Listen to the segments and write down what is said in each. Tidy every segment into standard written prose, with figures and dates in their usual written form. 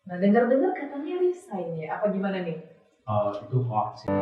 Nah, dengar-dengar katanya resign ya, apa gimana nih? Itu hoax sih.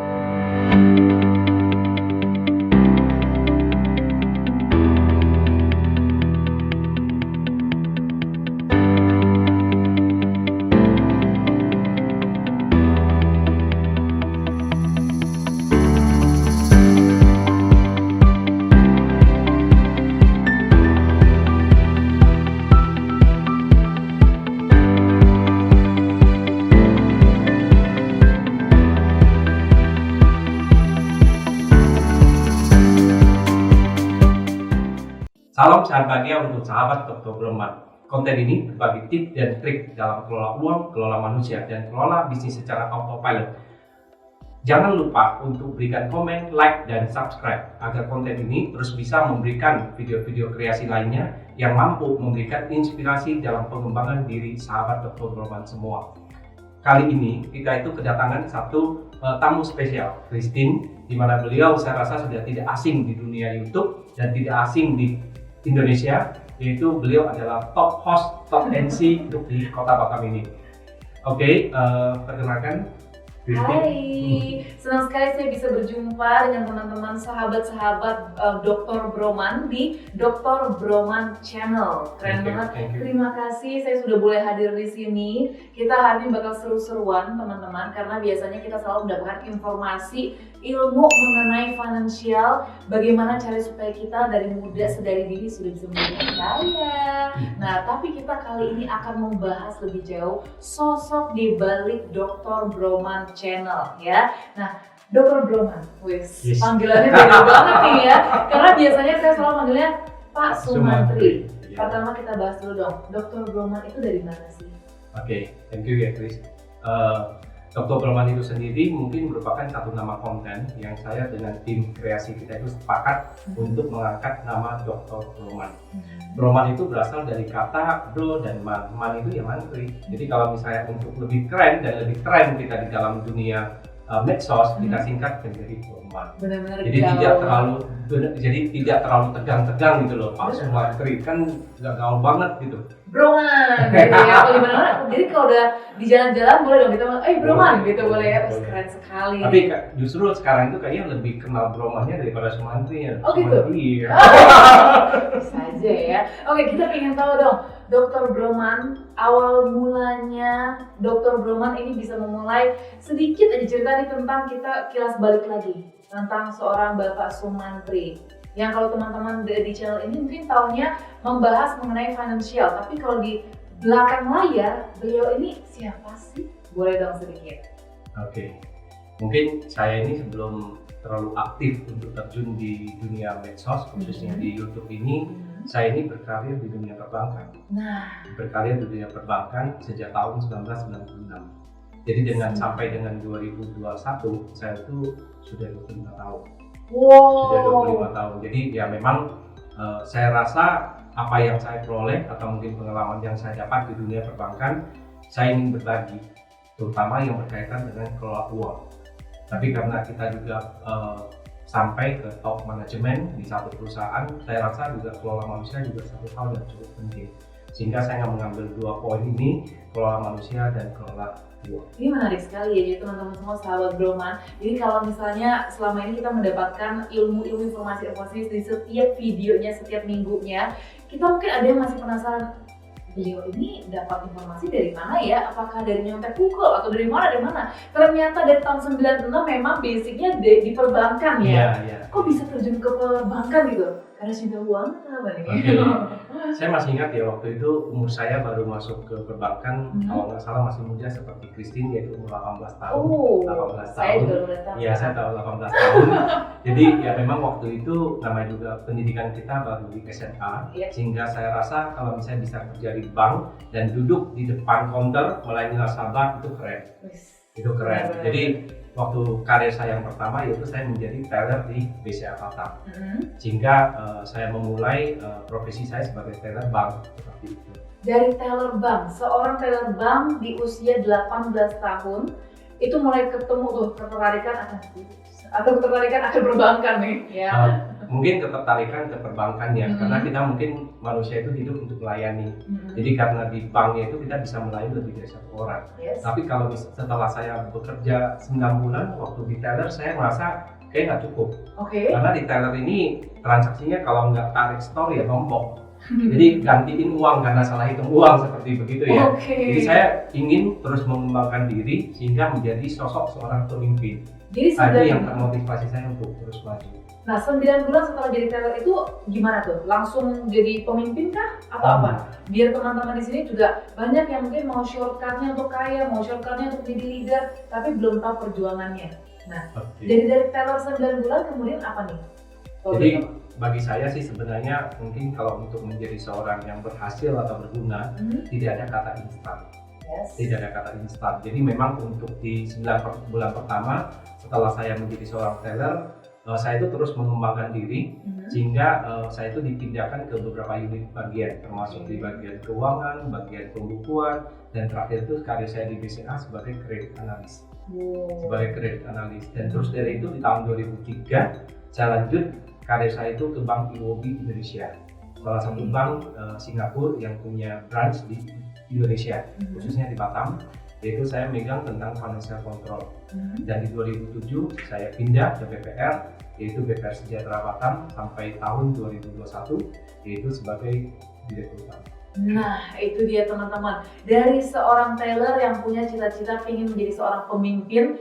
Salam sehat bahagia untuk sahabat Dr. Broman. Konten ini berbagi tips dan trik dalam kelola uang, kelola manusia, dan kelola bisnis secara autopilot. Jangan lupa untuk berikan komen, like, dan subscribe agar konten ini terus bisa memberikan video-video kreasi lainnya yang mampu memberikan inspirasi dalam pengembangan diri sahabat Dr. Broman semua. Kali ini kita itu kedatangan satu tamu spesial, Christine, di mana beliau saya rasa sudah tidak asing di dunia YouTube dan tidak asing di Indonesia, yaitu beliau adalah top host, top MC untuk di Kota Batam ini. Oke, perkenalkan Christine. Hai, senang sekali saya bisa berjumpa dengan teman-teman sahabat-sahabat Dr. Broman di Dr. Broman Channel. Keren banget. Terima kasih saya sudah boleh hadir di sini. Kita hari ini bakal seru-seruan teman-teman karena biasanya kita selalu mendapatkan informasi ilmu mengenai finansial, bagaimana cara supaya kita dari muda sedari dini sudah bisa menjadi kaya. Nah, tapi kita kali ini akan membahas lebih jauh sosok di balik Dr. Broman Channel ya. Nah, Dr. Broman, wis, panggilannya beda banget nih ya. Karena biasanya saya selalu manggilnya Pak Sumantri. Pertama kita bahas dulu dong, Dr. Broman itu dari mana sih? Oke, thank you ya Chris. Dr. Broman itu sendiri mungkin merupakan satu nama konten yang saya dengan tim kreasi kita itu sepakat untuk mengangkat nama Dr. Broman. Broman itu berasal dari kata bro dan man. Man itu ya mantri. Jadi kalau misalnya untuk lebih keren dan lebih keren kita di dalam dunia medsos, kita singkat menjadi Broman. Benar-benar Jadi tidak terlalu tegang-tegang gitu loh. Pak Sumantri kan nggak gaul banget gitu. Broman, gitu ya, apa gimana? Jadi kalau udah di jalan-jalan boleh dong kita Broman gitu boleh ya, keren sekali. Tapi justru sekarang itu kayaknya lebih kenal Bromannya daripada Sumantri ya. Oh gitu? Iya. Bisa aja ya. Oke, kita pengen tahu dong, Dr. Broman, awal mulanya Dr. Broman ini bisa memulai sedikit aja cerita nih tentang kita kilas balik lagi tentang seorang Bapak Sumantri. Yang kalau teman-teman di channel ini mungkin tahunya membahas mengenai finansial, tapi kalau di belakang layar beliau ini siapa sih? Boleh dong sedikit. Oke. Mungkin saya ini sebelum terlalu aktif untuk terjun di dunia medsos, khususnya di YouTube ini, saya ini berkarir di dunia perbankan. Nah, Berkarir di dunia perbankan sejak tahun 1996. Jadi sampai dengan 2021, saya itu sudah 25 tahun. wow. Sudah 25 tahun. Jadi ya memang saya rasa apa yang saya peroleh atau mungkin pengalaman yang saya dapat di dunia perbankan, saya ingin berbagi, terutama yang berkaitan dengan kelola uang. Tapi karena kita juga sampai ke top manajemen di satu perusahaan, saya rasa juga kelola manusia juga satu hal yang cukup penting. Sehingga saya mengambil dua poin ini, kelola manusia dan kelola uang. Ini menarik sekali ya, jadi teman-teman semua sahabat Broman. Jadi kalau misalnya selama ini kita mendapatkan ilmu-ilmu informasi-informasi di setiap videonya, setiap minggunya, kita mungkin ada yang masih penasaran, beliau ini dapat informasi dari mana ya? Apakah dari nyontek Google atau dari mana? Ternyata dari tahun 96 memang basicnya di perbankan ya. Iya. Kok bisa terjun ke perbankan gitu? Karena cinta uang apa nih? Saya masih ingat ya waktu itu umur saya baru masuk ke perbankan, kalau nggak salah masih muda seperti Christine, yaitu umur 18 tahun. 18 saya tahun. juga udah tahu. Iya, saya tahu 18 tahun. Jadi ya memang waktu itu namanya juga pendidikan kita baru di SMA, sehingga saya rasa kalau misalnya bisa kerja di bank dan duduk di depan counter melayani nasabah itu keren. Itu keren. Jadi waktu karir saya yang pertama yaitu saya menjadi teller di BCA Batam. Sehingga saya memulai profesi saya sebagai teller bank seperti itu. Dari teller bank, seorang teller bank di usia 18 tahun itu mulai ketemu tuh ketertarikan akan perbankan nih ya. mungkin ketertarikan ke perbankan ya, karena kita mungkin manusia itu hidup untuk melayani. Jadi karena di banknya itu kita bisa melayani lebih dari satu orang. Tapi kalau setelah saya bekerja 9 bulan waktu di teller, saya merasa kayak nggak cukup. Karena di teller ini transaksinya kalau nggak tarik store ya nombok. Jadi gantiin uang karena salah hitung uang seperti begitu ya. Jadi saya ingin terus mengembangkan diri sehingga menjadi sosok seorang pemimpin. Jadi itu yang termotivasi saya untuk terus maju. Nah, 9 bulan setelah jadi teller itu gimana tuh? Langsung jadi pemimpin kah? Atau apa? Biar teman-teman di sini juga banyak yang mungkin mau shortcutnya untuk kaya, mau shortcutnya untuk jadi leader, tapi belum tahu perjuangannya. Nah, jadi dari teller 9 bulan kemudian apa nih? Jadi bagi saya sih sebenarnya mungkin kalau untuk menjadi seorang yang berhasil atau berguna, tidak ada kata instan. Tidak ada kata instan. Jadi memang untuk di 9 bulan pertama setelah saya menjadi seorang teller, saya itu terus mengembangkan diri sehingga saya itu dipindahkan ke beberapa unit bagian, termasuk di bagian keuangan, bagian pembukuan, dan terakhir itu karir saya di BCA sebagai credit analyst. Dan terus dari itu di tahun 2003 saya lanjut karir saya itu ke Bank UOB Indonesia, salah satu bank Singapura yang punya branch di Indonesia, khususnya di Batam. Yaitu saya megang tentang financial control. Dan di 2007 saya pindah ke BPR, yaitu BPR Sejahtera Batam sampai tahun 2021, yaitu sebagai direktur utama. Nah, itu dia teman-teman. Dari seorang teller yang punya cita-cita ingin menjadi seorang pemimpin,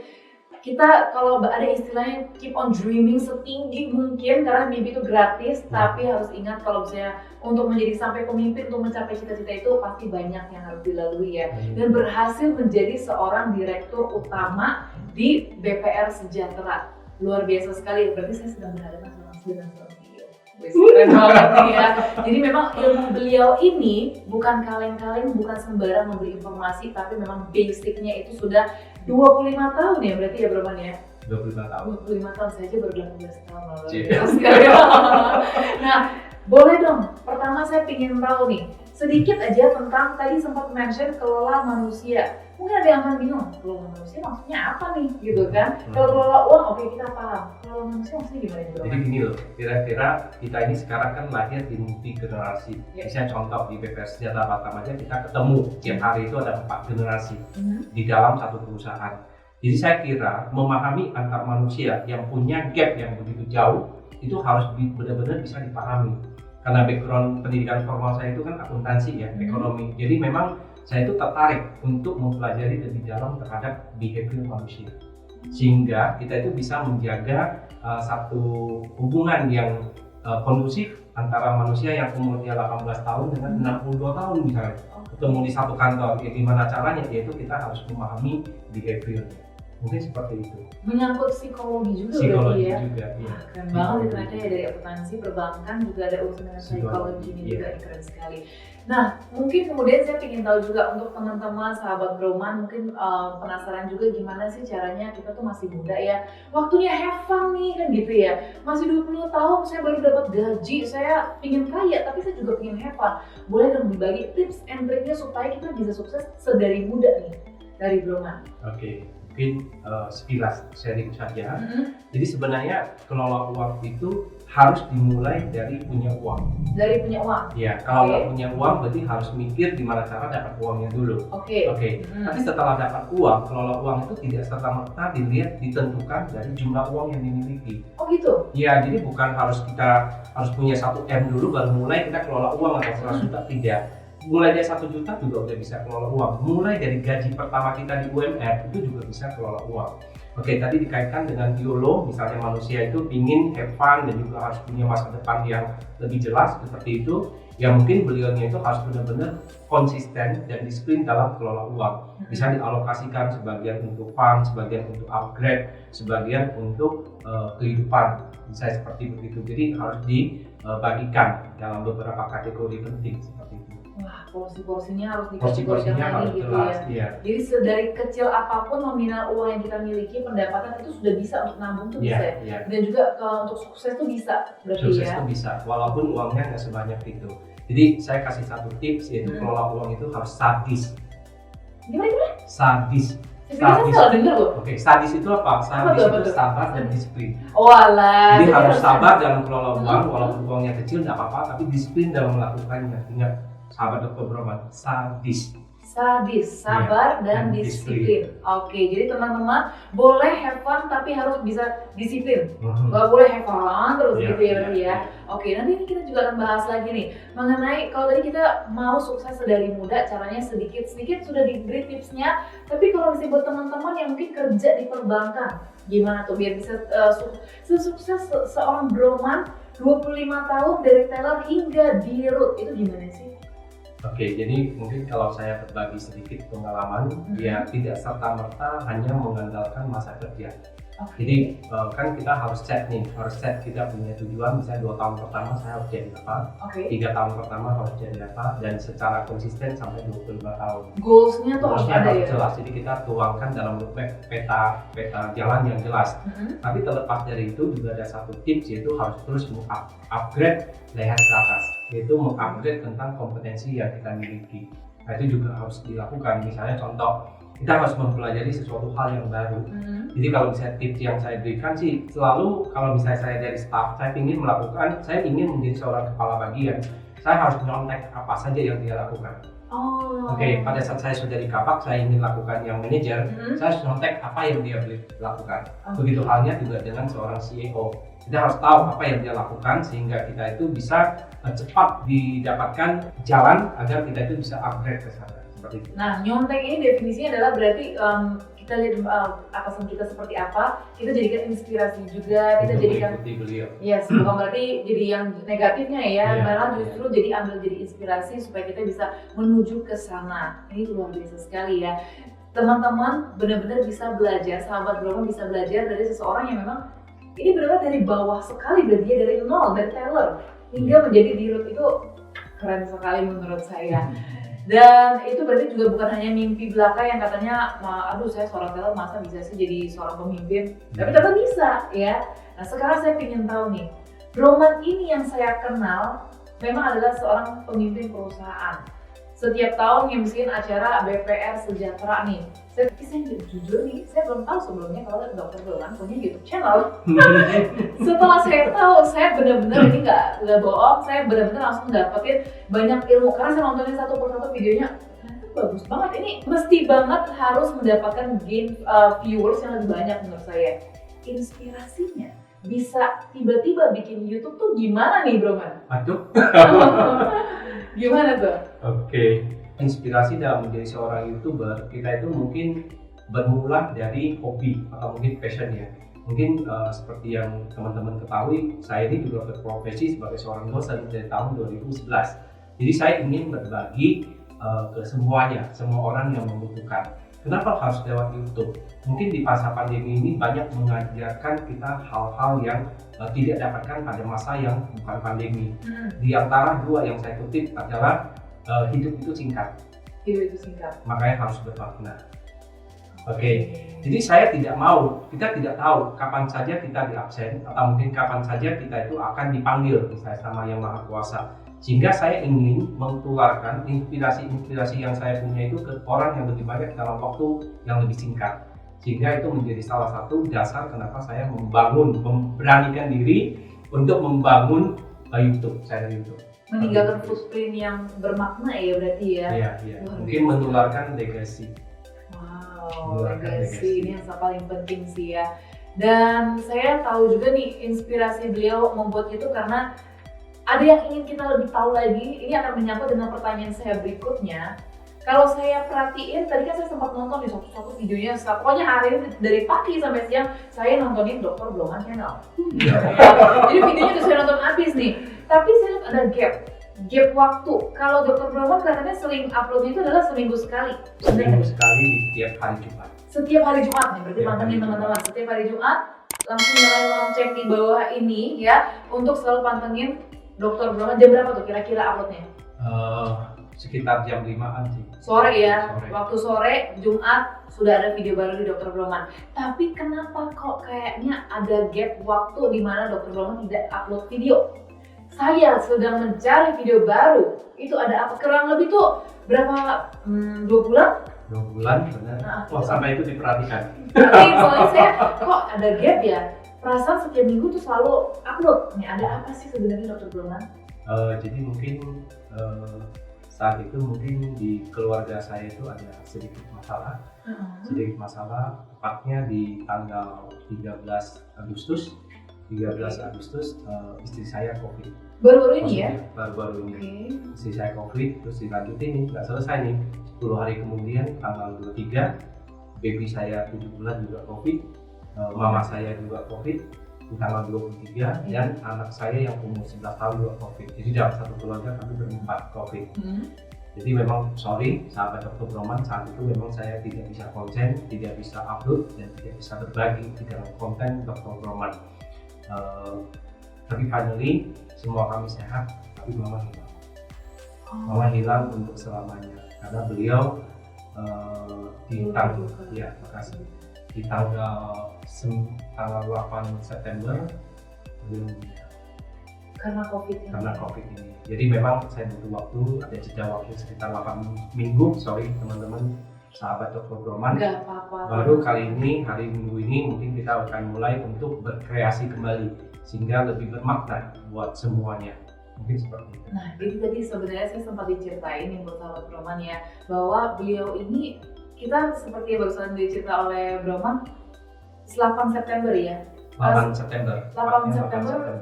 kita kalau ada istilahnya keep on dreaming setinggi mungkin, karena mimpi itu gratis, tapi harus ingat kalau misalnya untuk menjadi sampai pemimpin, untuk mencapai cita-cita itu pasti banyak yang harus dilalui ya. Dan berhasil menjadi seorang direktur utama di BPR Sejahtera. Luar biasa sekali, berarti saya sedang berhadapan dengan seorang CEO. Keren banget ya. Jadi memang ilmu beliau ini bukan kaleng-kaleng, bukan sembarang memberi informasi, tapi memang basicnya itu sudah 25 tahun ya berarti ya Broman ya? 25 tahun. 25 tahun saja baru 18 tahun lalu. Nah, boleh dong. Pertama saya ingin tahu nih, sedikit aja tentang tadi sempat mention kelola manusia. Mungkin ada yang akan bingung, kelola manusia maksudnya apa nih gitu kan? Kalau kelola uang oke, kita paham. Kelola manusia maksudnya gimana nih Broman? Jadi gini loh, kira-kira kita ini sekarang kan lahir di multi generasi. Misalnya contoh di BPR Sejahtera Batam aja kita ketemu tiap hari itu ada 4 generasi di dalam satu perusahaan. Jadi saya kira memahami antar manusia yang punya gap yang begitu jauh itu harus benar-benar bisa dipahami. Karena background pendidikan formal saya itu kan akuntansi ya, ekonomi. Jadi memang saya itu tertarik untuk mempelajari lebih dalam terhadap behavior manusia. Sehingga kita itu bisa menjaga satu hubungan yang kondusif antara manusia yang umurnya 18 tahun dengan 62 tahun misalnya. Ketemu di satu kantor, ya gimana caranya? Yaitu kita harus memahami behaviornya. Mungkin seperti itu. Menyangkut psikologi juga psikologi ya? Juga, iya. Keren banget ternyata ya, dari akuntansi, perbankan juga ada urusan dengan psikologi ini juga, keren sekali. Nah, mungkin kemudian saya ingin tahu juga untuk teman-teman sahabat Broman mungkin penasaran juga gimana sih caranya, kita tuh masih muda ya, waktunya have fun nih kan gitu ya, masih 20 tahun saya baru dapat gaji, saya ingin kaya tapi saya juga ingin have fun. Boleh dong dibagi tips and triknya supaya kita bisa sukses sedari muda nih dari Broman? Oke. Mungkin sekilas sharing saja. Jadi sebenarnya kelola uang itu harus dimulai dari punya uang. Dari punya uang? Iya, kalau nggak punya uang berarti harus mikir gimana cara dapat uangnya dulu. Oke. Tapi setelah dapat uang, kelola uang itu tidak serta-merta dilihat ditentukan dari jumlah uang yang dimiliki. Oh gitu? Iya, jadi bukan kita harus punya 1 M dulu baru mulai kita kelola uang atau 100 juta, tidak. Mulai dari 1 juta juga udah bisa kelola uang. Mulai dari gaji pertama kita di UMR itu juga bisa kelola uang. Oke, tadi dikaitkan dengan YOLO, misalnya manusia itu ingin have fun dan juga harus punya masa depan yang lebih jelas seperti itu. Ya mungkin beliaunya itu harus benar-benar konsisten dan disiplin dalam kelola uang. Bisa dialokasikan sebagian untuk fun, sebagian untuk upgrade, sebagian untuk kehidupan. Bisa seperti begitu. Jadi harus dibagikan dalam beberapa kategori penting seperti itu. Wah, porsi-porsinya harus dikategorikan lagi gitu jelas, ya. Jadi dari kecil apapun nominal uang yang kita miliki, pendapatan itu sudah bisa untuk nabung tuh bisa ya. Dan juga untuk sukses tuh bisa berarti sukses ya. Sukses tuh bisa, walaupun uangnya nggak sebanyak itu. Jadi saya kasih satu tips, yaitu kelola uang itu harus sadis. Gimana? Sadis. Saya pikir saya salah dengar loh. Oke, sadis itu apa? Sadis Apa itu tuh? sabar dan disiplin. Oh alah. Jadi harus sabar dalam kelola uang, walaupun uangnya kecil nggak apa-apa, tapi disiplin dalam melakukannya. Ingat, sahabat Dr. Broman, sadis. Sadis, sabar, dan disiplin. Oke, jadi teman-teman boleh have fun tapi harus bisa disiplin. Gak boleh have fun terus gitu ya berarti ya. Oke, nanti ini kita juga akan bahas lagi nih mengenai kalau tadi kita mau sukses dari muda, caranya sedikit-sedikit sudah diberi tipsnya. Tapi kalau misalnya buat teman-teman yang mungkin kerja di perbankan, gimana tuh biar bisa sukses seorang Broman 25 tahun dari teller hingga dirut, itu gimana sih? Oke, jadi mungkin kalau saya berbagi sedikit pengalaman, ya tidak serta-merta hanya mengandalkan masa kerja. Jadi kan kita harus set kita punya tujuan, misalnya 2 tahun pertama saya harus jadi apa, 3 tahun pertama harus jadi apa, dan secara konsisten sampai 25 tahun. Goalsnya tuh harus ada ya? Jelas, jadi kita tuangkan dalam peta jalan yang jelas. Tapi terlepas dari itu juga ada satu tips, yaitu harus terus upgrade leher ke atas, yaitu mengupgrade tentang kompetensi yang kita miliki. Nah itu juga harus dilakukan, misalnya contoh, kita harus mempelajari sesuatu hal yang baru. Jadi kalau misalnya tips yang saya berikan sih, selalu kalau misalnya saya dari staff, saya ingin menjadi seorang kepala bagian, saya harus nyontek apa saja yang dia lakukan. Oke, pada saat saya sudah di Kapak, saya ingin lakukan yang manajer, saya harus nyontek apa yang dia lakukan. Begitu halnya juga dengan seorang CEO. Kita harus tahu apa yang dia lakukan sehingga kita itu bisa cepat didapatkan jalan agar kita itu bisa upgrade ke sana. Nah, nyontek ini definisinya adalah berarti kita lihat atasan kita seperti apa, kita jadikan inspirasi juga, kita jadikan beliau. Yes, bukan berarti jadi yang negatifnya ya, malah justru jadi ambil jadi inspirasi supaya kita bisa menuju ke sana. Ini luar biasa sekali ya. Teman-teman benar-benar bisa belajar, sahabat Broman bisa belajar dari seseorang yang memang ini benar-benar dari bawah sekali, berarti dari nol, dari teller hingga menjadi dirut, itu keren sekali menurut saya. Dan itu berarti juga bukan hanya mimpi belaka yang katanya, aduh saya seorang teller masa bisa sih jadi seorang pemimpin, tapi ternyata bisa ya. Nah sekarang saya ingin tahu nih, Broman ini yang saya kenal memang adalah seorang pemimpin perusahaan. Setiap tahun ngemsiin acara BPR Sejahtera nih. Saya jujur nih, saya belum tahu sebelumnya kalau Dr. Broman punya YouTube channel. Setelah saya tahu, saya benar-benar ini nggak bohong, saya benar-benar langsung dapetin banyak ilmu karena saya nontonin satu persatu videonya. Ternyata bagus banget, ini mesti banget harus mendapatkan viewers yang lebih banyak menurut saya. Inspirasinya bisa tiba-tiba bikin YouTube tuh gimana nih Broman? Aduh. Gimana tuh? Oke, inspirasi dalam menjadi seorang YouTuber kita itu mungkin bermula dari hobi atau mungkin passion ya. Mungkin seperti yang teman-teman ketahui, saya ini juga berprofesi sebagai seorang dosen dari tahun 2011. Jadi saya ingin berbagi ke semuanya, semua orang yang membutuhkan. Kenapa harus lewat YouTube? Mungkin di masa pandemi ini banyak mengajarkan kita hal-hal yang tidak dapatkan pada masa yang bukan pandemi. Di antara 2 yang saya kutip adalah hidup itu singkat. Hidup itu singkat. Makanya harus bermakna. Oke. Jadi saya kita tidak tahu kapan saja kita di absen atau mungkin kapan saja kita itu akan dipanggil misalnya sama Yang Maha Kuasa. Sehingga saya ingin mengeluarkan inspirasi yang saya punya itu ke orang yang lebih banyak dalam waktu yang lebih singkat. Sehingga itu menjadi salah satu dasar kenapa saya memberanikan diri untuk membangun YouTube, channel YouTube. Meninggalkan footprint yang bermakna ya berarti ya? Iya. Mungkin menularkan legacy. Wow, legacy ini yang paling penting sih ya. Dan saya tahu juga nih inspirasi beliau membuat itu karena ada yang ingin kita lebih tahu lagi. Ini akan menyangkut dengan pertanyaan saya berikutnya. Kalau saya perhatiin, tadi kan saya sempat nonton di satu videonya, pokoknya hari ini dari pagi sampai siang saya nontonin Dr. Broman channel. Jadi videonya udah saya nonton habis nih. Tapi saya lihat ada gap waktu. Kalau Dr. Broman kelihatannya sering uploadnya itu adalah seminggu sekali. Seminggu sekali di setiap hari Jumat. Setiap hari Jumat nih, berarti pantengin teman-teman. Setiap hari Jumat langsung nyalain lonceng di bawah ini ya untuk selalu pantengin Dr. Broman. Jam berapa tuh kira-kira uploadnya? Sekitar jam 5-an sih. Sore ya, waktu sore Jumat sudah ada video baru di Dr. Broman. Tapi kenapa kok kayaknya ada gap waktu di mana Dr. Broman tidak upload video? Saya sedang mencari video baru. Itu ada apa? Kurang lebih tuh berapa? 2 bulan? 2 bulan benar. Wah, sampai itu diperhatikan. Tapi soalnya saya kok ada gap ya. Perasaan setiap minggu tuh selalu upload. Nih ada apa sih sebenarnya Dr. Broman? Jadi mungkin saat itu mungkin di keluarga saya itu ada sedikit masalah. Sedikit masalah, tepatnya di tanggal 13 Agustus istri saya COVID. Baru-baru ini ya? Baru-baru ini. Okay. Istri saya COVID, terus dilanjutin nih, nggak selesai nih. 10 hari kemudian tanggal 23, baby saya 7 bulan juga COVID, mama saya juga COVID di tanggal 23, dan anak saya yang umur 11 tahun juga COVID. Jadi dalam satu keluarga kami berempat COVID. Jadi memang sorry sahabat Dr. Broman, saat itu memang saya tidak bisa konsen, tidak bisa upload, dan tidak bisa berbagi di dalam konten Dr. Broman. Tapi finally semua kami sehat, tapi mama hilang. Mama hilang untuk selamanya karena beliau di tanggal di tanggal 8 September beliau meninggal karena COVID ini. Jadi memang saya butuh waktu, ada jeda waktu sekitar 8 minggu. Sorry teman-teman sahabat Dr. Broman. Gak apa-apa. Baru kali ini, hari Minggu ini mungkin kita akan mulai untuk berkreasi kembali sehingga lebih bermakna buat semuanya. Mungkin seperti itu. Nah, jadi tadi sebenarnya saya sempat diceritain nih buat sahabat Broman ya, bahwa beliau ini kita seperti barusan dicerita oleh Broman 8 September ya. 8 September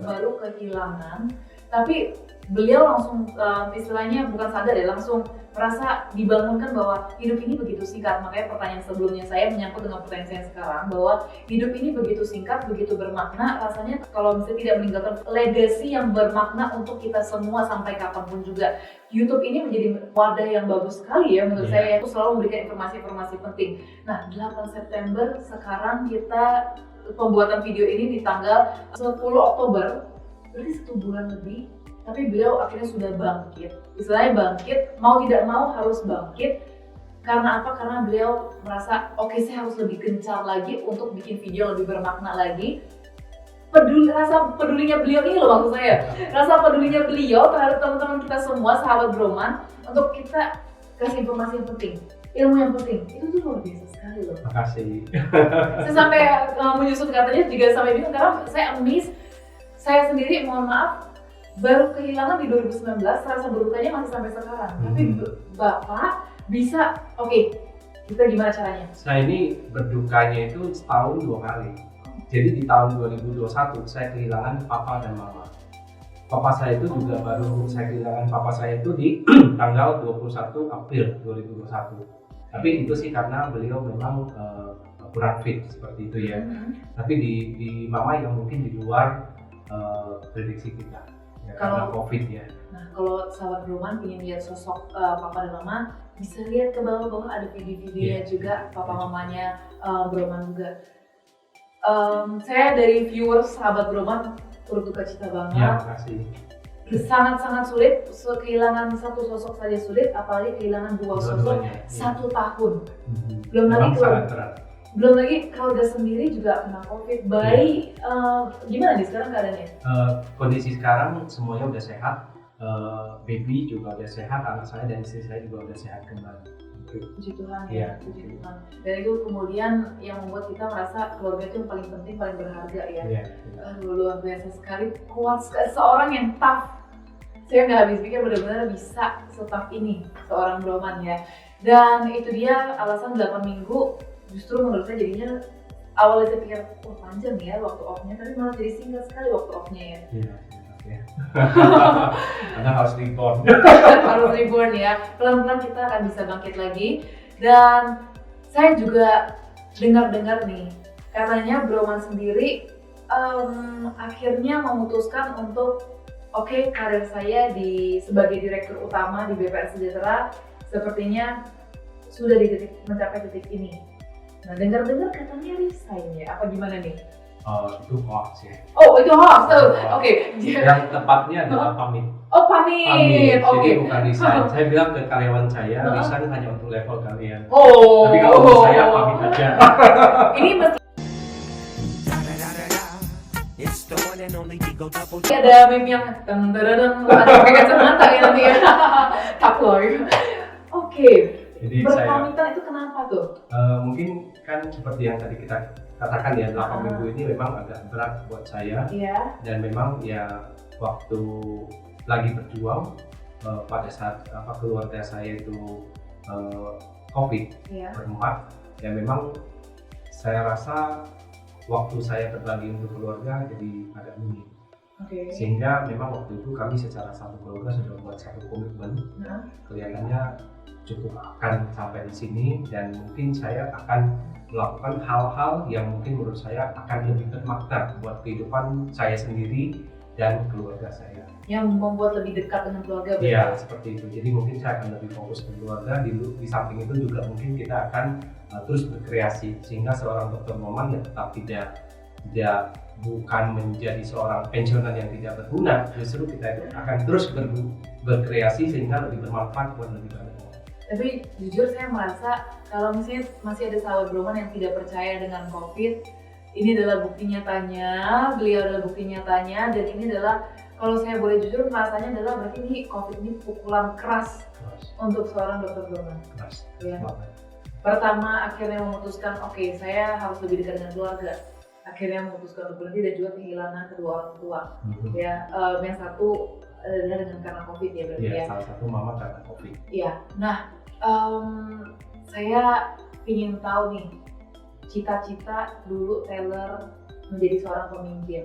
baru kehilangan, tapi beliau langsung istilahnya bukan sadar ya, langsung merasa dibangunkan bahwa hidup ini begitu singkat. Makanya pertanyaan sebelumnya saya menyangkut dengan pertanyaan saya sekarang, bahwa hidup ini begitu singkat, begitu bermakna. Rasanya kalau misalnya tidak meninggalkan legacy yang bermakna untuk kita semua sampai kapanpun juga. YouTube ini menjadi wadah yang bagus sekali ya menurut saya, itu selalu memberikan informasi-informasi penting. Nah, 8 September sekarang kita pembuatan video ini di tanggal 10 Oktober, berarti 1 bulan lebih, tapi beliau akhirnya sudah bangkit. Istilahnya bangkit, mau tidak mau harus bangkit. Karena apa? Karena beliau merasa, oke, saya harus lebih gencar lagi untuk bikin video lebih bermakna lagi. Rasa pedulinya beliau ini loh maksud saya. Rasa pedulinya beliau terhadap teman-teman kita semua, sahabat Broman, untuk kita kasih informasi yang penting, ilmu yang penting. Itu tuh luar biasa sekali loh. Makasih. Saya sampai menyusut katanya juga sampai bingung karena saya amazed. Saya sendiri mohon maaf baru kehilangan di 2019, rasa berdukanya masih sampai sekarang. Tapi Bapak bisa, oke, kita gimana caranya? Saya ini berdukanya itu setahun 2 kali. Jadi di tahun 2021 saya kehilangan papa dan mama. Papa saya itu juga baru saya kehilangan papa saya itu di tanggal 21 April 2021. Tapi itu sih karena beliau memang kurang fit seperti itu ya. Tapi di mama yang mungkin di luar prediksi kita ya, karena COVID ya. Nah, kalau sahabat Broman ingin lihat sosok papa dan mama, bisa lihat ke bawah-bawah ada video-videonya juga papa mamanya Broman juga. Saya dari viewers sahabat Broman turut duka cita banget. Ya, makasih. Sangat-sangat sulit, kehilangan satu sosok saja sulit, apalagi kehilangan 2 sosok 1 tahun. Belum lagi keluarga sendiri juga kena COVID. Bayi, gimana nih sekarang keadaannya? Kondisi sekarang semuanya udah sehat, baby juga udah sehat, anak saya dan istri saya juga udah sehat kembali. Puji Tuhan ya, puji Tuhan. Dan itu kemudian yang membuat kita merasa keluarga itu yang paling penting, paling berharga ya. Luar biasa sekali, kuat sekali, seorang yang tough. Saya nggak habis pikir benar-benar bisa se-tough ini seorang Broman ya. Dan itu dia alasan 8 minggu. Justru menurut saya jadinya awalnya saya pikir, panjang ya waktu off-nya, tapi malah jadi singkat sekali waktu off-nya ya. Karena harus reborn. Harus reborn ya. Pelan-pelan kita akan bisa bangkit lagi. Dan saya juga dengar-dengar nih, katanya Broman sendiri akhirnya memutuskan untuk karir saya sebagai direktur utama di BPR Sejahtera sepertinya sudah mencapai titik ini. Nah, dengar-dengar katanya resign ya, apa gimana nih? Itu hoax ya. Oh, itu hoax. Oke. Yang tepatnya adalah pamit. Oh, pamit. Oke. Jadi bukan resign. Saya bilang ke karyawan saya, resign hanya untuk level kalian. Oh. Tapi kalau untuk saya pamit aja. Ini mesti ada meme yang ada pakai kacamata ya nanti ya. Tabloid. Oke. Jadi berpamitan itu kenapa tuh? Mungkin kan seperti yang tadi kita katakan ya, 8 minggu ini memang agak berat buat saya. Dan memang ya waktu lagi berjuang pada saat keluarga saya itu COVID berempat, ya memang saya rasa waktu saya berbagi untuk keluarga jadi agak minim. Sehingga memang waktu itu kami secara satu keluarga sudah buat satu komitmen. Kelihatannya cukup akan sampai di sini, dan mungkin saya akan melakukan hal-hal yang mungkin menurut saya akan lebih bermakna buat kehidupan saya sendiri dan keluarga saya. Yang membuat lebih dekat dengan keluarga. Iya, seperti itu. Jadi mungkin saya akan lebih fokus ke keluarga. Di samping itu juga mungkin kita akan terus berkreasi, sehingga seorang Dr. Broman ya tetap tidak bukan menjadi seorang pensiunan yang tidak berguna. Justru kita akan terus berkreasi sehingga lebih bermanfaat buat lebih banyak orang. Tapi jujur saya merasa kalau misalnya masih ada sahabat Broman yang tidak percaya dengan COVID, ini adalah bukti nyatanya, beliau adalah bukti nyatanya, dan ini adalah, kalau saya boleh jujur, rasanya adalah berarti ini COVID ini pukulan keras untuk seorang Dr. Broman. Ya. Pertama akhirnya memutuskan, oke, saya harus lebih dekat dengan keluarga. Akhirnya memutuskan untuk berhenti dan juga kehilangan kedua orang tua. Ya, yang satu adalah karena COVID ya berarti ya. Salah satu mama karena COVID. Iya. Nah, saya ingin tahu nih, cita-cita dulu Taylor menjadi seorang pemimpin.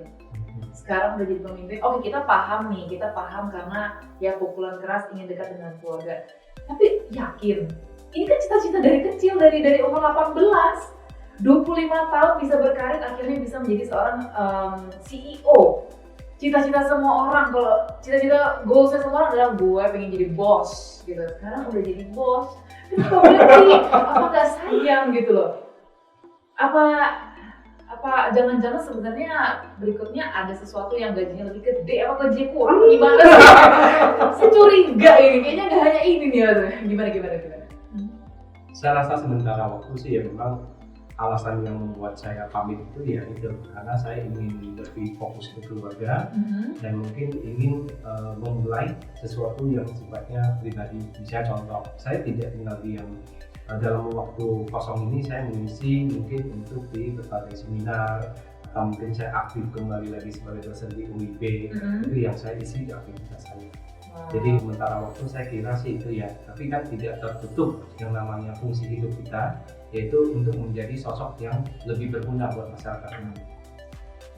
Sekarang udah jadi pemimpin. Oke, kita paham karena ya pukulan keras ingin dekat dengan keluarga. Tapi yakin, ini kan cita-cita dari kecil, dari umur 18. 25 tahun bisa berkarir, akhirnya bisa menjadi seorang CEO. Cita-cita semua orang, kalau cita-cita goalsnya semua orang adalah gue pengen jadi bos gitu. Sekarang udah jadi bos, kenapa berhenti? Apa gak sayang gitu loh? Apa jangan-jangan sebenarnya berikutnya ada sesuatu yang gajinya lebih gede, apa gaji kurang gimana sih? Saya curiga ini, kayaknya gak hanya ini nih. Gimana? Saya rasa sementara waktu sih ya memang alasan yang membuat saya pamit itu ya itu karena saya ingin lebih fokus ke keluarga dan mungkin ingin memulai sesuatu yang sifatnya pribadi. Misalnya contoh, saya tidak tinggal diam. Dalam waktu kosong ini saya mengisi mungkin untuk di berbagai seminar, atau mungkin saya aktif kembali lagi sebagai dosen di UIB. Itu yang saya isi di aktivitas saya. Jadi sementara waktu saya kira sih itu ya, tapi kan tidak tertutup yang namanya fungsi hidup kita, yaitu untuk menjadi sosok yang lebih berguna buat masyarakat ini.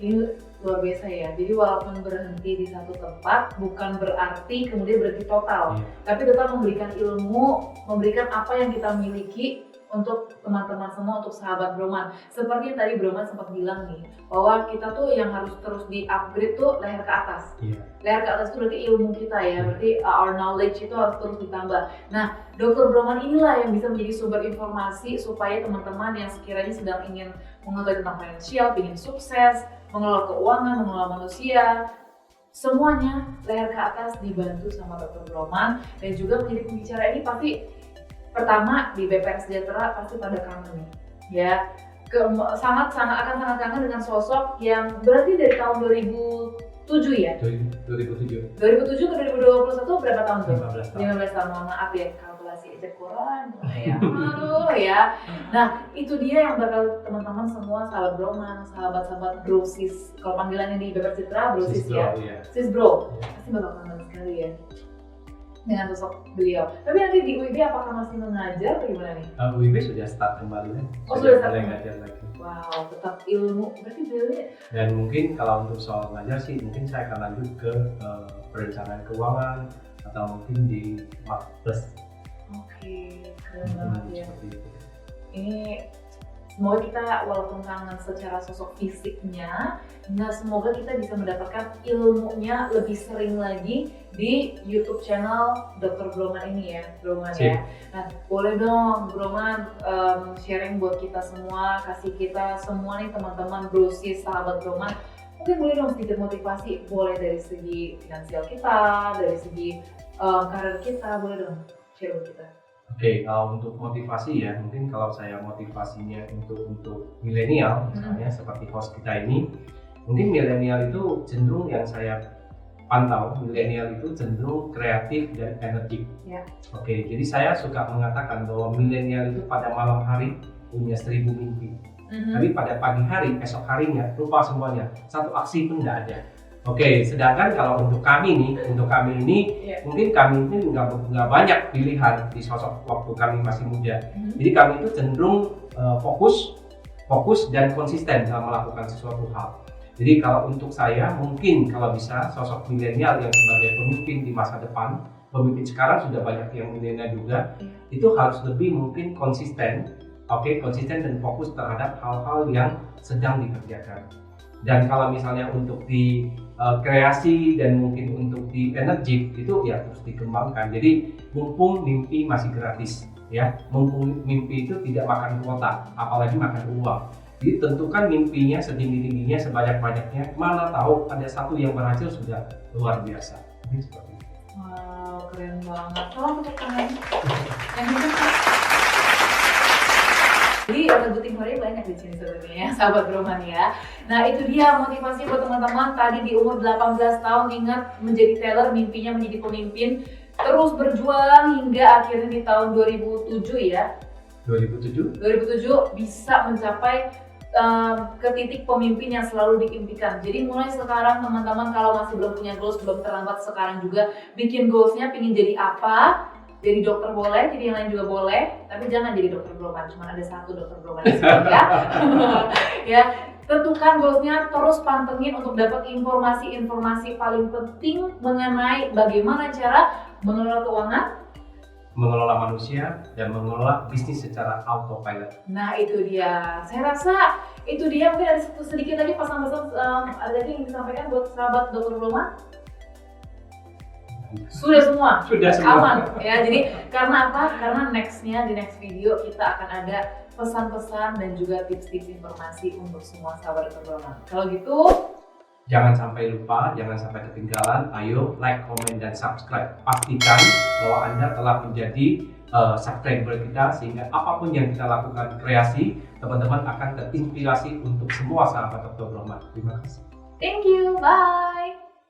Ini luar biasa ya, jadi walaupun berhenti di satu tempat bukan berarti kemudian berhenti total, tapi tetap memberikan ilmu, memberikan apa yang kita miliki untuk teman-teman semua, untuk sahabat Broman. Seperti yang tadi Broman sempat bilang nih, bahwa kita tuh yang harus terus di-upgrade tuh leher ke atas. Leher ke atas itu berarti ilmu kita ya, berarti our knowledge itu harus terus ditambah. Nah, Dr. Broman inilah yang bisa menjadi sumber informasi supaya teman-teman yang sekiranya sedang ingin mengetahui tentang finansial, ingin sukses, mengelola keuangan, mengelola manusia, semuanya leher ke atas dibantu sama Dr. Broman. Dan juga menjadi pembicara ini pasti pertama di BPR Sejahtera pasti pada kangen nih ya, sangat kangen dengan sosok yang berarti dari tahun 2007 ya? 2007 ke 2021 berapa tahun tuh? 15 tahun, mohon maaf ya kalkulasi aja kurang ya. Aduh ya. Nah itu dia yang bakal teman-teman semua sahabat Broman, sahabat-sahabat brosis, kalau panggilannya di BPR Sejahtera brosis ya, sis bro, pasti bakal kangen sekali ya dengan sosok beliau. Tapi nanti di UIB apakah masih mengajar atau gimana nih? UIB sudah start kembali kan? Sudah start mengajar lagi. Wow, tetap ilmu, berarti beliau. Dan mungkin kalau untuk soal mengajar sih, mungkin saya akan lanjut ke perencanaan keuangan atau mungkin di Marketplace. Oke, keren banget ya. Ini semoga kita walaupun kangen secara sosok fisiknya, nah semoga kita bisa mendapatkan ilmunya lebih sering lagi di YouTube channel Dr. Broman ini ya, Broman ya. Nah boleh dong Broman sharing buat kita semua, kasih kita semua nih teman-teman brosis, sahabat Broman, mungkin boleh dong sedikit motivasi, boleh dari segi finansial kita, dari segi karir kita, boleh dong share buat kita. Oke, untuk motivasi ya, mungkin kalau saya motivasinya untuk milenial, misalnya seperti host kita ini, mungkin milenial itu cenderung yang saya pantau, milenial itu cenderung kreatif dan energik. Ya. Oke, jadi saya suka mengatakan bahwa milenial itu pada malam hari punya 1000 mimpi. Tapi pada pagi hari, esok harinya lupa semuanya, satu aksi pun nggak ada. Oke, sedangkan kalau untuk kami ini mungkin kami ini nggak banyak pilihan di sosok waktu kami masih muda. Jadi kami itu cenderung fokus dan konsisten dalam melakukan sesuatu hal. Jadi kalau untuk saya mungkin kalau bisa sosok milenial yang sebagai pemimpin di masa depan, pemimpin sekarang sudah banyak yang milenial juga, itu harus lebih mungkin konsisten dan fokus terhadap hal-hal yang sedang dikerjakan. Dan kalau misalnya untuk di kreasi dan mungkin untuk di energik itu ya terus dikembangkan. Jadi mumpung mimpi masih gratis, ya, mumpung mimpi itu tidak makan kuota, apalagi makan uang. Jadi tentukan mimpinya setinggi-tingginya, sebanyak-banyaknya. Mana tahu ada satu yang berhasil sudah luar biasa. Jadi seperti itu. Wow, keren banget. Tolong tepuk tangan. Yang itu. Jadi good hari banyak di sini sebenarnya, sahabat Broman ya. Nah itu dia motivasi buat teman-teman tadi di umur 18 tahun ingat menjadi teller, mimpinya menjadi pemimpin, terus berjuang hingga akhirnya di tahun 2007 ya. 2007 bisa mencapai ke titik pemimpin yang selalu diimpikan. Jadi mulai sekarang teman-teman kalau masih belum punya goals, belum terlambat sekarang juga bikin goalsnya, pingin jadi apa. Jadi dokter boleh, jadi yang lain juga boleh, tapi jangan jadi dokter Broman, cuma ada satu dokter Broman di sini ya. Ya, tentukan goalsnya, terus pantengin untuk dapat informasi-informasi paling penting mengenai bagaimana cara mengelola keuangan, mengelola manusia, dan mengelola bisnis secara autopilot. Nah itu dia, saya rasa itu dia. Mungkin ada sedikit lagi pesan-pesan ada lagi yang disampaikan buat sahabat dokter Broman? Sudah semua aman ya. Jadi karena apa? Karena di next video kita akan ada pesan-pesan dan juga tips-tips informasi untuk semua sahabat Broman. Kalau gitu jangan sampai lupa, jangan sampai ketinggalan. Ayo like, comment, dan subscribe. Pastikan bahwa Anda telah menjadi subscriber kita sehingga apapun yang kita lakukan kreasi, teman-teman akan terinspirasi untuk semua sahabat Dr. Broman. Terima kasih. Thank you. Bye.